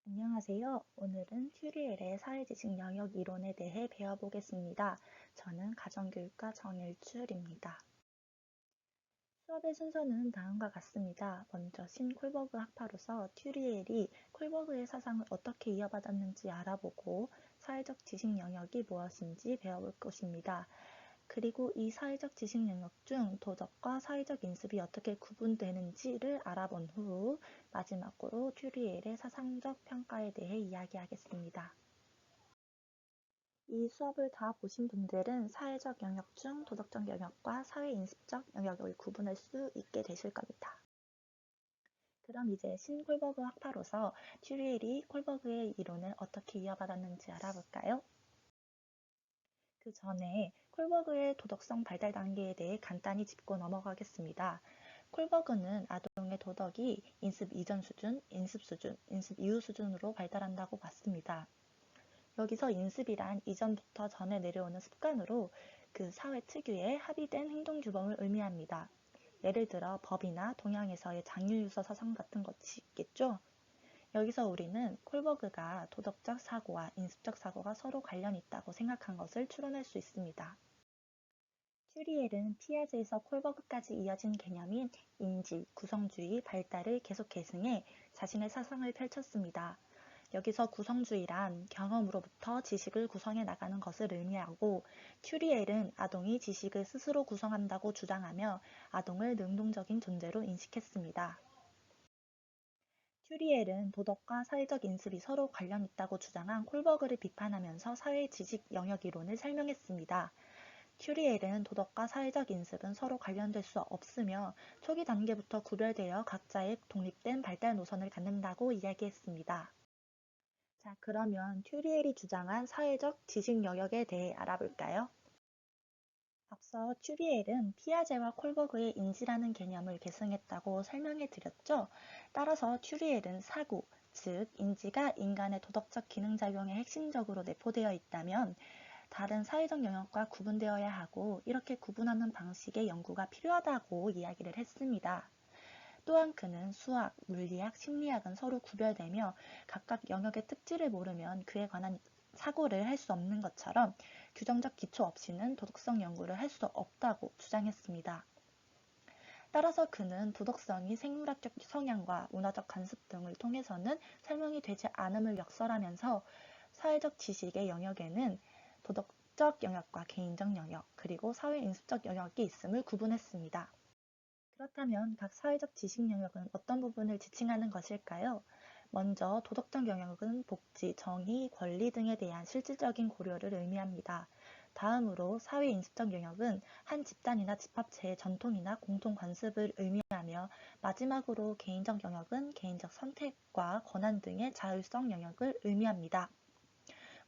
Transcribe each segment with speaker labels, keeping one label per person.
Speaker 1: 안녕하세요. 오늘은 큐리엘의 사회지식 영역 이론에 대해 배워보겠습니다. 저는 가정교육과 정일출입니다. 수업의 순서는 다음과 같습니다. 먼저 콜버그 학파로서 튜리엘이 콜버그의 사상을 어떻게 이어받았는지 알아보고 사회적 지식 영역이 무엇인지 배워볼 것입니다. 그리고 이 사회적 지식 영역 중 도덕과 사회적 인습이 어떻게 구분되는지를 알아본 후 마지막으로 튜리엘의 사상적 평가에 대해 이야기하겠습니다. 이 수업을 다 보신 분들은 사회적 영역 중 도덕적 영역과 사회인습적 영역을 구분할 수 있게 되실 겁니다. 그럼 이제 콜버그 학파로서 튜리엘이 콜버그의 이론을 어떻게 이어받았는지 알아볼까요? 그 전에 콜버그의 도덕성 발달 단계에 대해 간단히 짚고 넘어가겠습니다. 콜버그는 아동의 도덕이 인습 이전 수준, 인습 수준, 인습 이후 수준으로 발달한다고 봤습니다. 여기서 인습이란 이전부터 전해 내려오는 습관으로 그 사회 특유의 합의된 행동 규범을 의미합니다. 예를 들어 법이나 동양에서의 장유유서 사상 같은 것이 있겠죠? 여기서 우리는 콜버그가 도덕적 사고와 인습적 사고가 서로 관련이 있다고 생각한 것을 추론할 수 있습니다. 튜리엘은 피아제에서 콜버그까지 이어진 개념인 인지, 구성주의 발달을 계속 계승해 자신의 사상을 펼쳤습니다. 여기서 구성주의란 경험으로부터 지식을 구성해 나가는 것을 의미하고 튜리엘은 아동이 지식을 스스로 구성한다고 주장하며 아동을 능동적인 존재로 인식했습니다. 튜리엘은 도덕과 사회적 인습이 서로 관련 있다고 주장한 콜버그를 비판하면서 사회 지식 영역 이론을 설명했습니다. 튜리엘은 도덕과 사회적 인습은 서로 관련될 수 없으며 초기 단계부터 구별되어 각자의 독립된 발달 노선을 갖는다고 이야기했습니다. 자, 그러면 튜리엘이 주장한 사회적 지식 영역에 대해 알아볼까요? 앞서 튜리엘은 피아제와 콜버그의 인지라는 개념을 계승했다고 설명해 드렸죠. 따라서 튜리엘은 사고, 즉 인지가 인간의 도덕적 기능작용에 핵심적으로 내포되어 있다면 다른 사회적 영역과 구분되어야 하고 이렇게 구분하는 방식의 연구가 필요하다고 이야기를 했습니다. 또한 그는 수학, 물리학, 심리학은 서로 구별되며 각각 영역의 특질을 모르면 그에 관한 사고를 할 수 없는 것처럼 규정적 기초 없이는 도덕성 연구를 할 수 없다고 주장했습니다. 따라서 그는 도덕성이 생물학적 성향과 문화적 관습 등을 통해서는 설명이 되지 않음을 역설하면서 사회적 지식의 영역에는 도덕적 영역과 개인적 영역, 그리고 사회인습적 영역이 있음을 구분했습니다. 그렇다면 각 사회적 지식 영역은 어떤 부분을 지칭하는 것일까요? 먼저 도덕적 영역은 복지, 정의, 권리 등에 대한 실질적인 고려를 의미합니다. 다음으로 사회인습적 영역은 한 집단이나 집합체의 전통이나 공통 관습을 의미하며 마지막으로 개인적 영역은 개인적 선택과 권한 등의 자율성 영역을 의미합니다.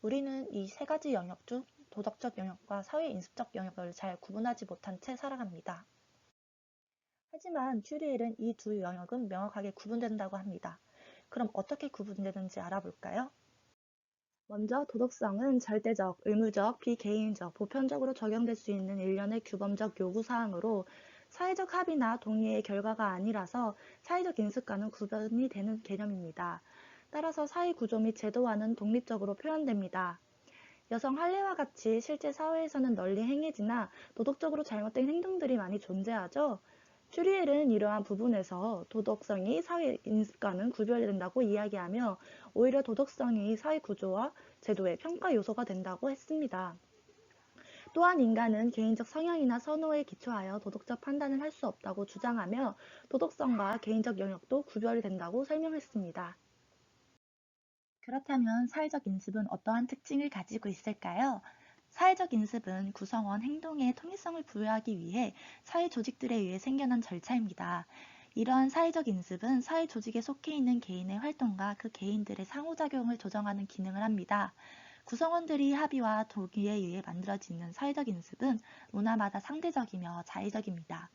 Speaker 1: 우리는 이 세 가지 영역 중 도덕적 영역과 사회인습적 영역을 잘 구분하지 못한 채 살아갑니다. 하지만 튜리엘은 이 두 영역은 명확하게 구분된다고 합니다. 그럼 어떻게 구분되는지 알아볼까요? 먼저 도덕성은 절대적, 의무적, 비개인적, 보편적으로 적용될 수 있는 일련의 규범적 요구사항으로 사회적 합의나 동의의 결과가 아니라서 사회적 인습과는 구분이 되는 개념입니다. 따라서 사회 구조 및 제도와는 독립적으로 표현됩니다. 여성 할례와 같이 실제 사회에서는 널리 행해지나 도덕적으로 잘못된 행동들이 많이 존재하죠. 슈리엘은 이러한 부분에서 도덕성이 사회 인습과는 구별된다고 이야기하며 오히려 도덕성이 사회 구조와 제도의 평가 요소가 된다고 했습니다. 또한 인간은 개인적 성향이나 선호에 기초하여 도덕적 판단을 할 수 없다고 주장하며 도덕성과 개인적 영역도 구별된다고 설명했습니다. 그렇다면 사회적 인습은 어떠한 특징을 가지고 있을까요? 사회적 인습은 구성원 행동의 통일성을 부여하기 위해 사회 조직들에 의해 생겨난 절차입니다. 이러한 사회적 인습은 사회 조직에 속해 있는 개인의 활동과 그 개인들의 상호작용을 조정하는 기능을 합니다. 구성원들이 합의와 동의에 의해 만들어지는 사회적 인습은 문화마다 상대적이며 자의적입니다.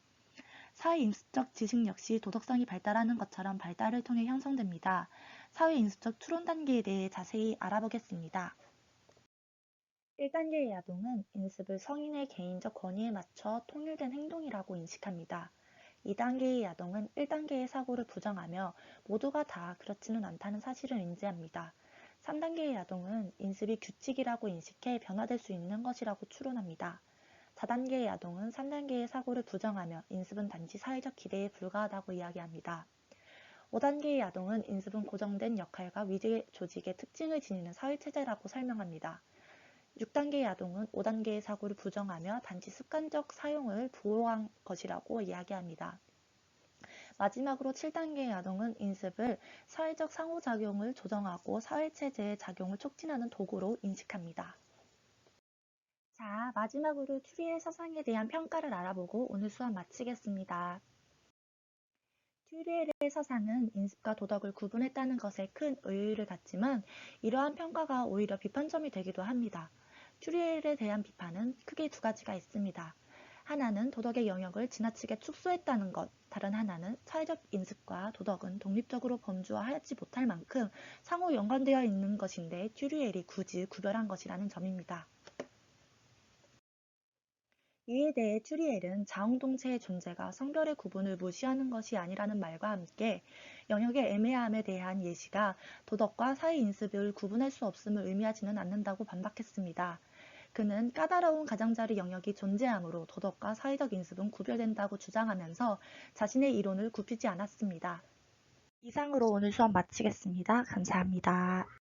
Speaker 1: 사회인습적 지식 역시 도덕성이 발달하는 것처럼 발달을 통해 형성됩니다. 사회인습적 추론 단계에 대해 자세히 알아보겠습니다. 1단계의 아동은 인습을 성인의 개인적 권위에 맞춰 통일된 행동이라고 인식합니다. 2단계의 야동은 1단계의 사고를 부정하며 모두가 다 그렇지는 않다는 사실을 인지합니다. 3단계의 야동은 인습이 규칙이라고 인식해 변화될 수 있는 것이라고 추론합니다. 4단계의 야동은 3단계의 사고를 부정하며 인습은 단지 사회적 기대에 불과하다고 이야기합니다. 5단계의 야동은 인습은 고정된 역할과 위계 조직의 특징을 지니는 사회체제라고 설명합니다. 6단계의 야동은 5단계의 사고를 부정하며 단지 습관적 사용을 보호한 것이라고 이야기합니다. 마지막으로 7단계의 야동은 인습을 사회적 상호작용을 조정하고 사회체제의 작용을 촉진하는 도구로 인식합니다. 자, 마지막으로 튜리의 서상에 대한 평가를 알아보고 오늘 수업 마치겠습니다. 튜리엘의 서상은 인습과 도덕을 구분했다는 것에 큰 의의를 갖지만 이러한 평가가 오히려 비판점이 되기도 합니다. 튜리엘에 대한 비판은 크게 두 가지가 있습니다. 하나는 도덕의 영역을 지나치게 축소했다는 것, 다른 하나는 사회적 인습과 도덕은 독립적으로 범주화하지 못할 만큼 상호 연관되어 있는 것인데 튜리엘이 굳이 구별한 것이라는 점입니다. 이에 대해 튜리엘은 자웅동체의 존재가 성별의 구분을 무시하는 것이 아니라는 말과 함께 영역의 애매함에 대한 예시가 도덕과 사회인습을 구분할 수 없음을 의미하지는 않는다고 반박했습니다. 그는 까다로운 가장자리 영역이 존재하므로 도덕과 사회적 인습은 구별된다고 주장하면서 자신의 이론을 굽히지 않았습니다. 이상으로 오늘 수업 마치겠습니다. 감사합니다.